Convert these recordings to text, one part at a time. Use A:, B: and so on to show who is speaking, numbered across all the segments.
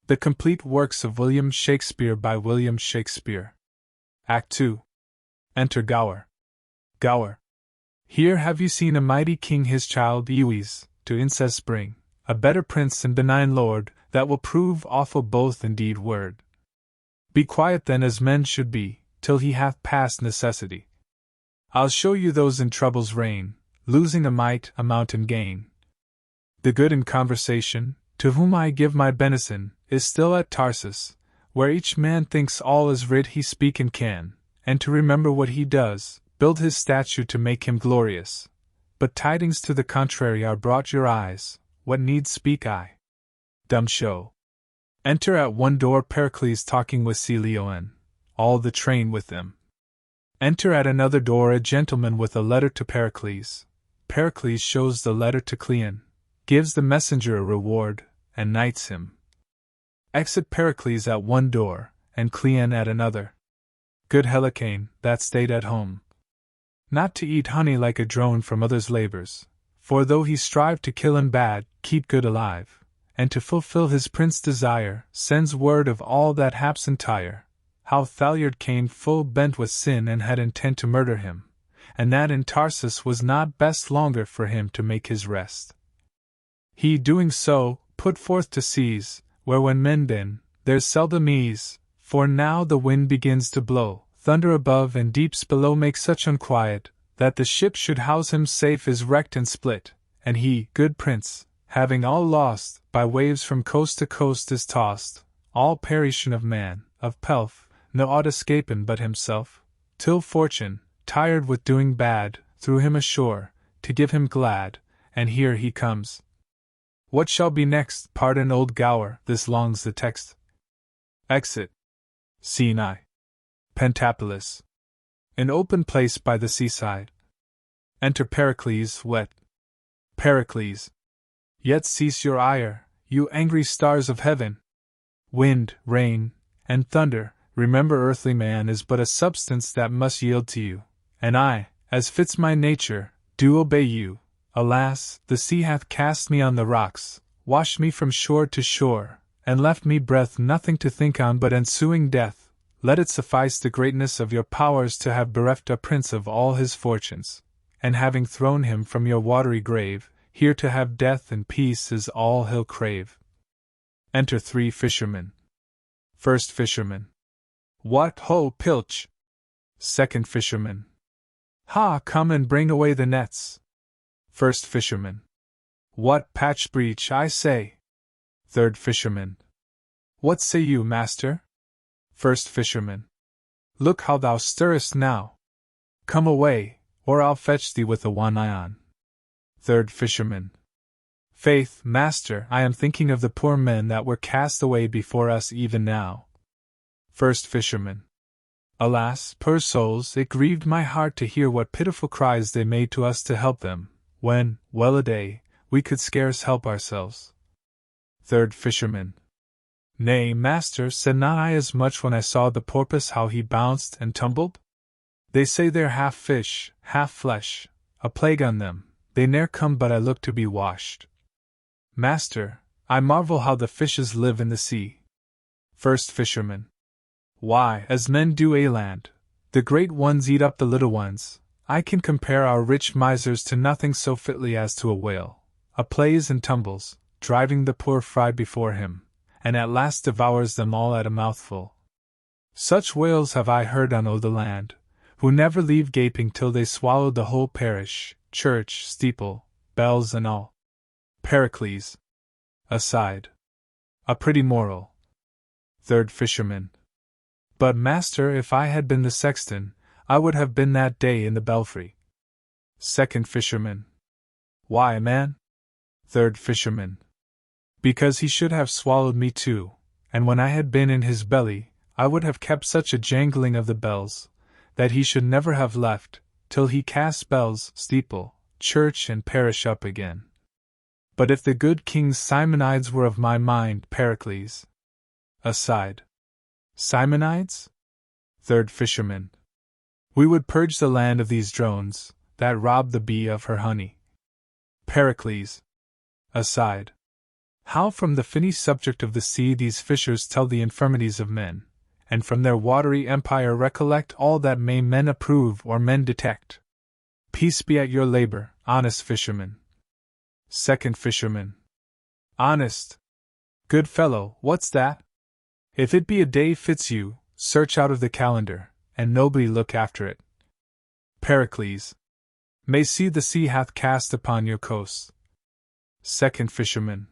A: The Complete Works of William Shakespeare by William Shakespeare. Act 2. Enter Gower. Gower. Here have you seen a mighty king his child Ewies to incest bring, a better prince and benign lord, that will prove awful both in deed word. Be quiet then as men should be, till he hath passed necessity. I'll show you those in trouble's reign, losing a mite, a mountain gain. The good in conversation, to whom I give my benison, is still at Tarsus, where each man thinks all is writ he speak and can, and to remember what he does, build his statue to make him glorious. But tidings to the contrary are brought your eyes, what need speak I? Dumb show. Enter at one door Pericles talking with Cleon, all the train with them. Enter at another door a gentleman with a letter to Pericles. Pericles shows the letter to Cleon, gives the messenger a reward, and knights him. Exit Pericles at one door, and Cleon at another. Good Helicane, that stayed at home, not to eat honey like a drone from others' labors, for though he strive to kill and bad, keep good alive, and to fulfill his prince desire, sends word of all that haps in Tyre, how Thaliard came full bent with sin and had intent to murder him, and that in Tarsus was not best longer for him to make his rest. He doing so, put forth to seas, where when men been, there's seldom ease, for now the wind begins to blow, thunder above and deeps below make such unquiet, that the ship should house him safe is wrecked and split, and he, good prince, having all lost, by waves from coast to coast is tossed, all perishin of man, of pelf, no aught escapen but himself, till fortune, tired with doing bad, threw him ashore, to give him glad, and here he comes. What shall be next? Pardon, old Gower, this longs the text. Exit. Scene I. Pentapolis. An open place by the seaside. Enter Pericles, wet. Pericles. Yet cease your ire, you angry stars of heaven. Wind, rain, and thunder, remember earthly man is but a substance that must yield to you, and I, as fits my nature, do obey you. Alas, the sea hath cast me on the rocks, washed me from shore to shore, and left me breath nothing to think on but ensuing death. Let it suffice the greatness of your powers to have bereft a prince of all his fortunes, and having thrown him from your watery grave, here to have death and peace is all he'll crave. Enter 3 fishermen. First fisherman. What ho, pilch! Second fisherman. Ha, come and bring away the nets. First fisherman. What patch breach, I say. Third fisherman. What say you, master? First fisherman. Look how thou stirrest now. Come away, or I'll fetch thee with a one eye on. Third fisherman. Faith, master, I am thinking of the poor men that were cast away before us even now. First fisherman. Alas, poor souls, it grieved my heart to hear what pitiful cries they made to us to help them, when, well a day, we could scarce help ourselves. Third fisherman. Nay, master, said not I as much when I saw the porpoise how he bounced and tumbled? They say they're half fish, half flesh, a plague on them, they ne'er come but I look to be washed. Master, I marvel how the fishes live in the sea. First fisherman. Why, as men do a-land, the great ones eat up the little ones. I can compare our rich misers to nothing so fitly as to a whale, a plays and tumbles, driving the poor fry before him, and at last devours them all at a mouthful. Such whales have I heard on the land, who never leave gaping till they swallow the whole parish, church, steeple, bells and all. Pericles. Aside. A pretty moral. Third fisherman. But master, if I had been the sexton, I would have been that day in the belfry. Second fisherman. Why, man? Third fisherman. Because he should have swallowed me too, and when I had been in his belly, I would have kept such a jangling of the bells, that he should never have left, till he cast bells, steeple, church and parish up again. But if the good king's Simonides were of my mind, Pericles. Aside. Simonides? Third fisherman. We would purge the land of these drones, that rob the bee of her honey. Pericles. Aside. How from the finny subject of the sea these fishers tell the infirmities of men, and from their watery empire recollect all that may men approve or men detect. Peace be at your labor, honest fisherman. Second fisherman. Honest. Good fellow, what's that? If it be a day fits you, search out of the calendar, and nobly look after it. Pericles. May see the sea hath cast upon your coast. Second fisherman.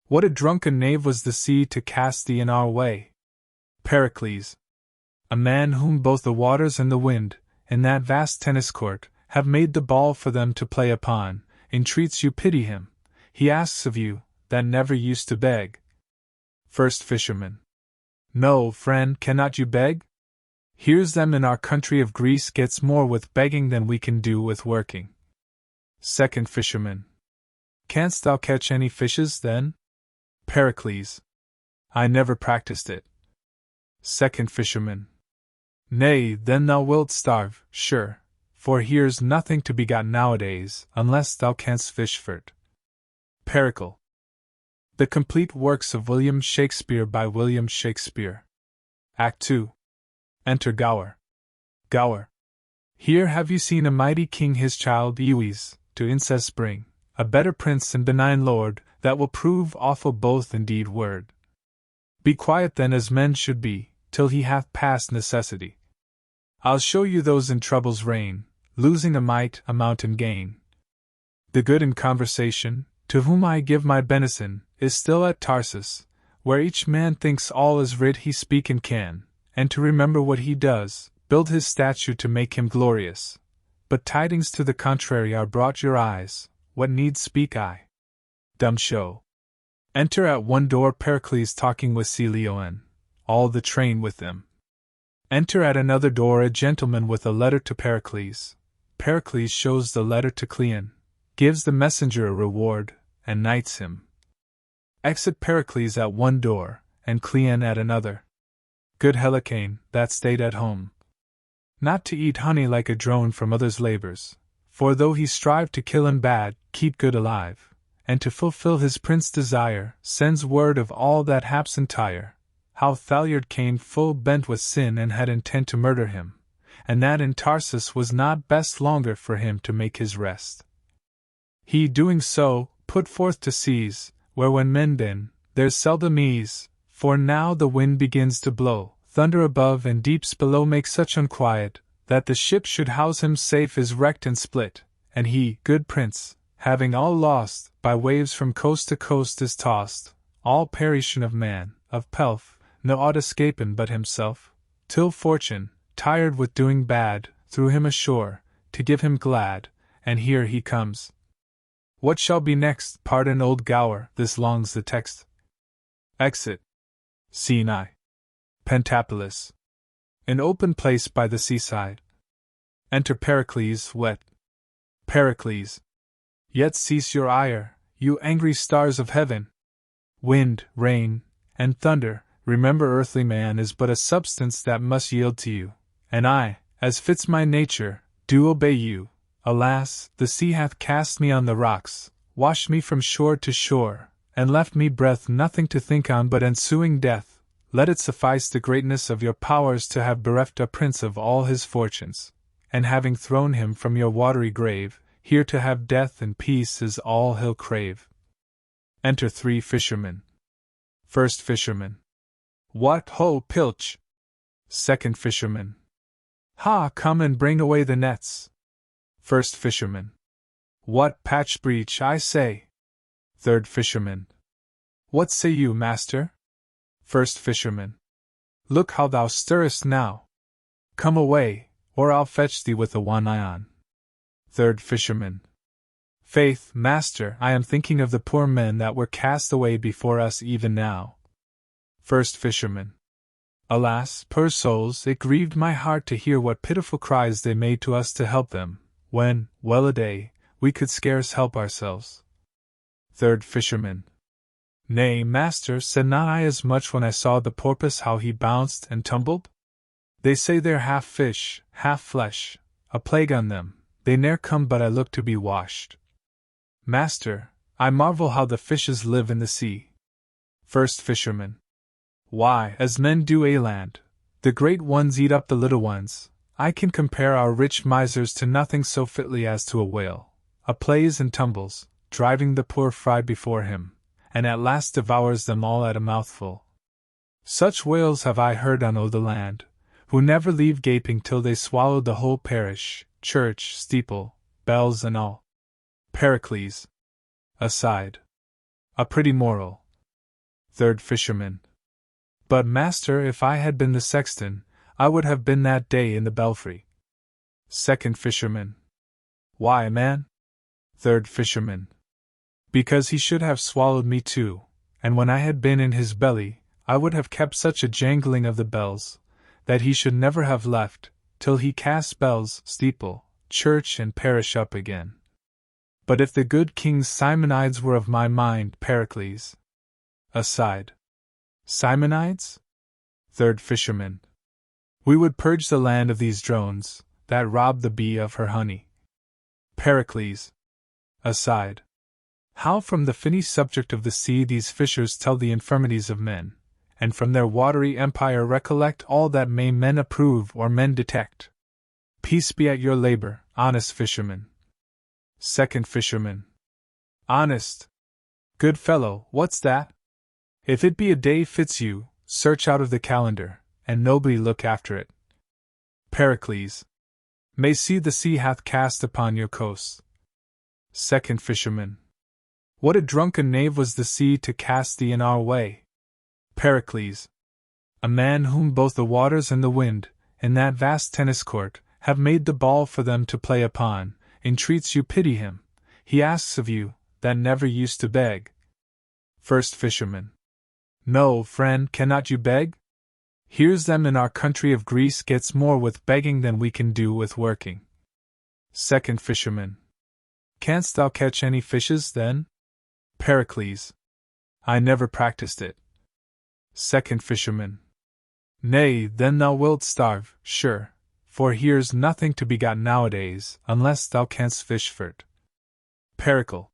A: What a drunken knave was the sea to cast thee in our way. Pericles. A man whom both the waters and the wind, in that vast tennis court, have made the ball for them to play upon, entreats you pity him. He asks of you, that never used to beg. First fisherman. No, friend, cannot you beg? Here's them in our country of Greece gets more with begging than we can do with working. Second fisherman. Canst thou catch any fishes, then? Pericles. I never practiced it. Second fisherman. Nay, then thou wilt starve, sure, for here's nothing to be got nowadays, unless thou canst fish for't. Pericle. The Complete Works of William Shakespeare by William Shakespeare. Act 2. Enter Gower. Gower. Here have you seen a mighty king his child Ewies to incest bring, a better prince and benign lord, that will prove awful both in deed word. Be quiet then as men should be, till he hath passed necessity. I'll show you those in trouble's reign, losing a mite, a mountain gain. The good in conversation, to whom I give my benison, is still at Tarsus, where each man thinks all is writ he speak and can, and to remember what he does, build his statue to make him glorious. But tidings to the contrary are brought your eyes, what need speak I? Dumb show. Enter at one door Pericles talking with Cleon, all the train with them. Enter at another door a gentleman with a letter to Pericles. Pericles shows the letter to Cleon, gives the messenger a reward, and knights him. Exit Pericles at one door, and Cleon at another. Good Helicane, that stayed at home. Not to eat honey like a drone from others' labors, for though he strive to kill and bad, keep good alive, and to fulfill his prince desire, sends word of all that haps in Tyre, how Thaliard came full bent with sin and had intent to murder him, and that in Tarsus was not best longer for him to make his rest. He doing so, put forth to seas, where when men been, there's seldom ease, for now the wind begins to blow, thunder above and deeps below make such unquiet, that the ship should house him safe is wrecked and split, and he, good prince, having all lost, by waves from coast to coast is tossed, all perishin of man, of pelf, no aught escapin but himself, till fortune, tired with doing bad, threw him ashore, to give him glad, and here he comes. What shall be next? Pardon, old Gower, this longs the text. Exit. Scene I. Pentapolis. An open place by the seaside. Enter Pericles, wet. Pericles. Yet cease your ire, you angry stars of heaven. Wind, rain, and thunder, remember earthly man is but a substance that must yield to you, and I, as fits my nature, do obey you. Alas, the sea hath cast me on the rocks, washed me from shore to shore, and left me breath nothing to think on but ensuing death. Let it suffice the greatness of your powers to have bereft a prince of all his fortunes, and having thrown him from your watery grave, here to have death and peace is all he'll crave. Enter three fishermen. First fisherman. What ho, pilch! Second fisherman. Ha, come and bring away the nets. First fisherman. What patch breach, I say. Third fisherman. What say you, master? First fisherman. Look how thou stirrest now. Come away, or I'll fetch thee with a one eye on. Third fisherman. Faith, master, I am thinking of the poor men that were cast away before us even now. First fisherman. Alas, poor souls, it grieved my heart to hear what pitiful cries they made to us to help them, when, well a day, we could scarce help ourselves. Third fisherman. Nay, master, said not I as much when I saw the porpoise how he bounced and tumbled? They say they're half fish, half flesh, a plague on them, they ne'er come but I look to be washed. Master, I marvel how the fishes live in the sea. First Fisherman. Why, as men do a land, the great ones eat up the little ones. I can compare our rich misers to nothing so fitly as to a whale, a plays and tumbles, driving the poor fry before him, and at last devours them all at a mouthful. Such whales have I heard on the land, who never leave gaping till they swallow the whole parish, church, steeple, bells and all. Pericles. Aside. A pretty moral. Third Fisherman. But, master, if I had been the sexton, I would have been that day in the belfry. Second Fisherman. Why, man? Third Fisherman. Because he should have swallowed me too, and when I had been in his belly, I would have kept such a jangling of the bells, that he should never have left, till he cast bells, steeple, church and parish up again. But if the good king's Simonides were of my mind, Pericles. Aside. Simonides? Third Fisherman. We would purge the land of these drones, that rob the bee of her honey. Pericles. Aside. How from the finny subject of the sea these fishers tell the infirmities of men, and from their watery empire recollect all that may men approve or men detect. Peace be at your labor, honest fisherman. Second Fisherman. Honest. Good fellow, what's that? If it be a day fits you, search out of the calendar, and nobly look after it. Pericles. May see the sea hath cast upon your coasts. Second Fisherman. What a drunken knave was the sea to cast thee in our way. Pericles. A man whom both the waters and the wind, in that vast tennis court, have made the ball for them to play upon, entreats you pity him. He asks of you, that never used to beg. First Fisherman. No, friend, cannot you beg? Here's them in our country of Greece gets more with begging than we can do with working. Second Fisherman. Canst thou catch any fishes, then? Pericles. I never practiced it. Second Fisherman. Nay, then thou wilt starve, sure, for here's nothing to be got nowadays, unless thou canst fish for't. Pericle.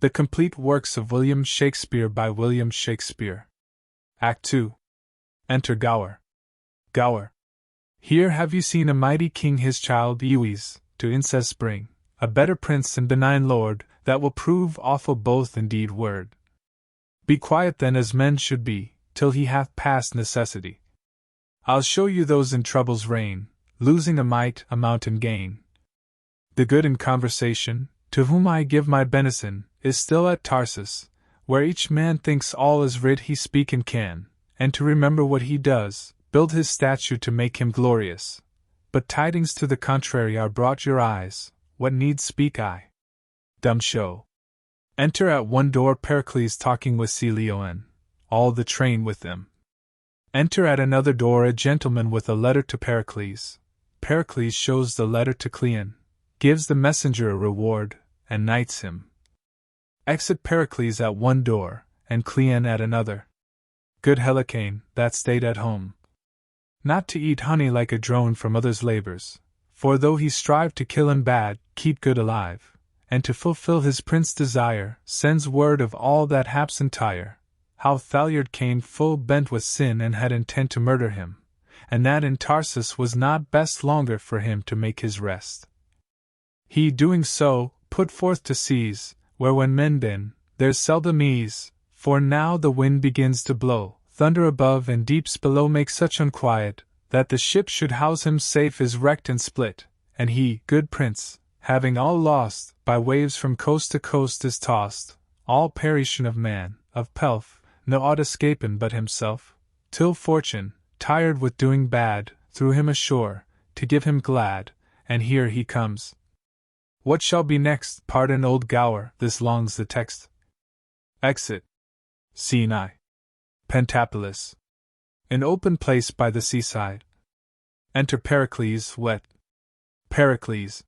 A: The Complete Works of William Shakespeare by William Shakespeare. Act 2. Enter Gower. Gower. Here have you seen a mighty king his child Ewies to incest bring, a better prince and benign lord, that will prove awful both in deed word. Be quiet then as men should be, till he hath passed necessity. I'll show you those in trouble's reign, losing a mite, a mountain gain. The good in conversation, to whom I give my benison, is still at Tarsus, where each man thinks all is writ he speak and can, and to remember what he does, build his statue to make him glorious. But tidings to the contrary are brought your eyes, what need speak I? Dumb show. Enter at one door Pericles talking with Cleon, all the train with them. Enter at another door a gentleman with a letter to Pericles. Pericles shows the letter to Cleon, gives the messenger a reward, and knights him. Exit Pericles at one door, and Cleon at another. Good Helicane, that stayed at home. Not to eat honey like a drone from others' labors, for though he strive to kill and bad, keep good alive, and to fulfill his prince desire, sends word of all that haps in Tyre, how Thaliard came full bent with sin and had intent to murder him, and that in Tarsus was not best longer for him to make his rest. He doing so, put forth to seas, where when men been, there's seldom ease, for now the wind begins to blow, thunder above and deeps below make such unquiet, that the ship should house him safe is wrecked and split, and he, good prince, having all lost, by waves from coast to coast is tossed, all perishin of man, of pelf, no aught escapin but himself, till fortune, tired with doing bad, threw him ashore, to give him glad, and here he comes. What shall be next? Pardon, old Gower, this longs the text. Exit. Scene I. Pentapolis. An open place by the seaside. Enter Pericles, wet. Pericles.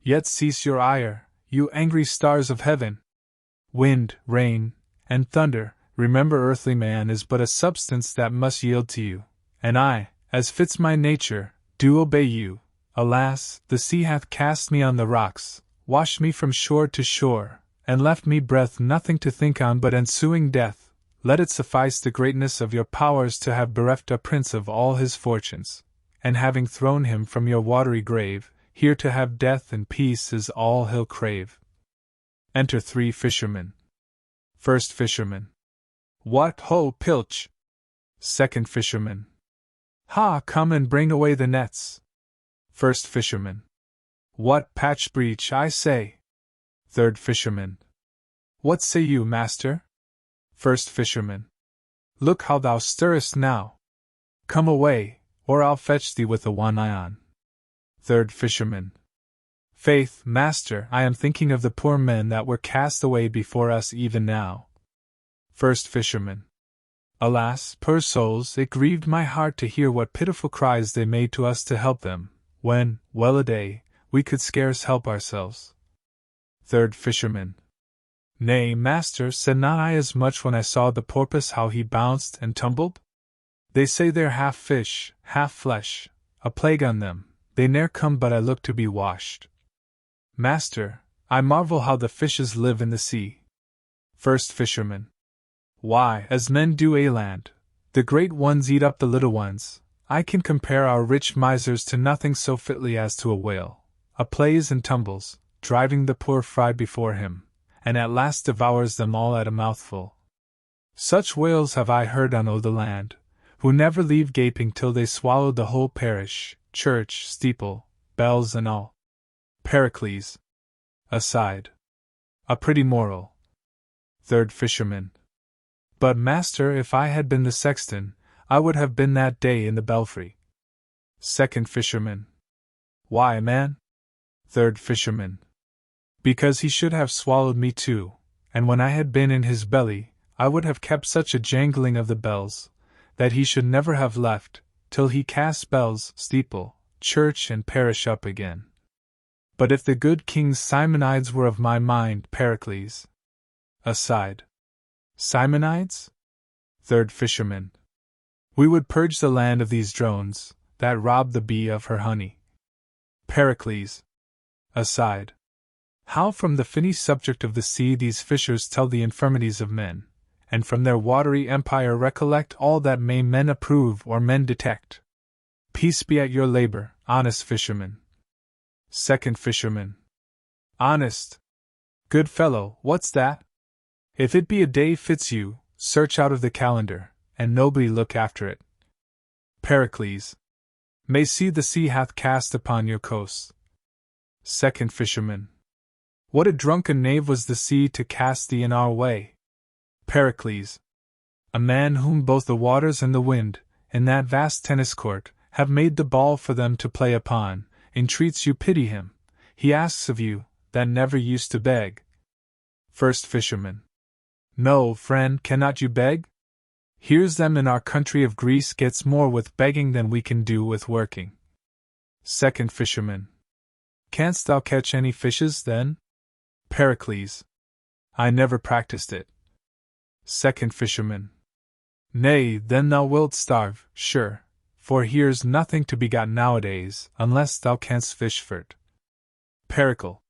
A: Yet cease your ire, you angry stars of heaven. Wind, rain, and thunder, remember earthly man is but a substance that must yield to you, and I, as fits my nature, do obey you. Alas, the sea hath cast me on the rocks, washed me from shore to shore, and left me breath nothing to think on but ensuing death, let it suffice the greatness of your powers to have bereft a prince of all his fortunes, and having thrown him from your watery grave, here to have death and peace is all he'll crave. Enter 3 fishermen. First fisherman. What ho, pilch! Second fisherman. Ha, come and bring away the nets. First fisherman. What patch breach, I say. Third fisherman. What say you, master? First fisherman. Look how thou stirrest now. Come away, or I'll fetch thee with a one eye on. Third fisherman. Faith, master, I am thinking of the poor men that were cast away before us even now. First fisherman. Alas, poor souls, it grieved my heart to hear what pitiful cries they made to us to help them, when, well a day, we could scarce help ourselves. Third fisherman. Nay, master, said not I as much when I saw the porpoise how he bounced and tumbled? They say they're half fish, half flesh, a plague on them, they ne'er come but I look to be washed. Master, I marvel how the fishes live in the sea. First fisherman. Why, as men do a land, the great ones eat up the little ones. I can compare our rich misers to nothing so fitly as to a whale, a plays and tumbles, driving the poor fry before him, and at last devours them all at a mouthful. Such whales have I heard on the land, who never leave gaping till they swallow the whole parish, church, steeple, bells and all. Pericles. Aside. A pretty moral. Third fisherman. But, master, if I had been the sexton, I would have been that day in the belfry. Second fisherman. Why, man? Third fisherman. Because he should have swallowed me too, and when I had been in his belly, I would have kept such a jangling of the bells, that he should never have left, till he cast bells, steeple, church and parish up again. But if the good king's Simonides were of my mind, Pericles. Aside. Simonides? Third fisherman. We would purge the land of these drones, that rob the bee of her honey. Pericles. Aside. How from the finny subject of the sea these fishers tell the infirmities of men, and from their watery empire recollect all that may men approve or men detect. Peace be at your labor, honest fisherman. Second fisherman. Honest. Good fellow, what's that? If it be a day fits you, search out of the calendar, and nobly look after it. Pericles. May see the sea hath cast upon your coasts. Second fisherman. What a drunken knave was the sea to cast thee in our way. Pericles. A man whom both the waters and the wind, in that vast tennis court, have made the ball for them to play upon, entreats you pity him. He asks of you, that never used to beg. First fisherman. No, friend, cannot you beg? Here's them in our country of Greece gets more with begging than we can do with working. Second fisherman. Canst thou catch any fishes, then? Pericles. I never practiced it. Second fisherman. Nay, then thou wilt starve, sure, for here's nothing to be got nowadays, unless thou canst fish for't. Pericle.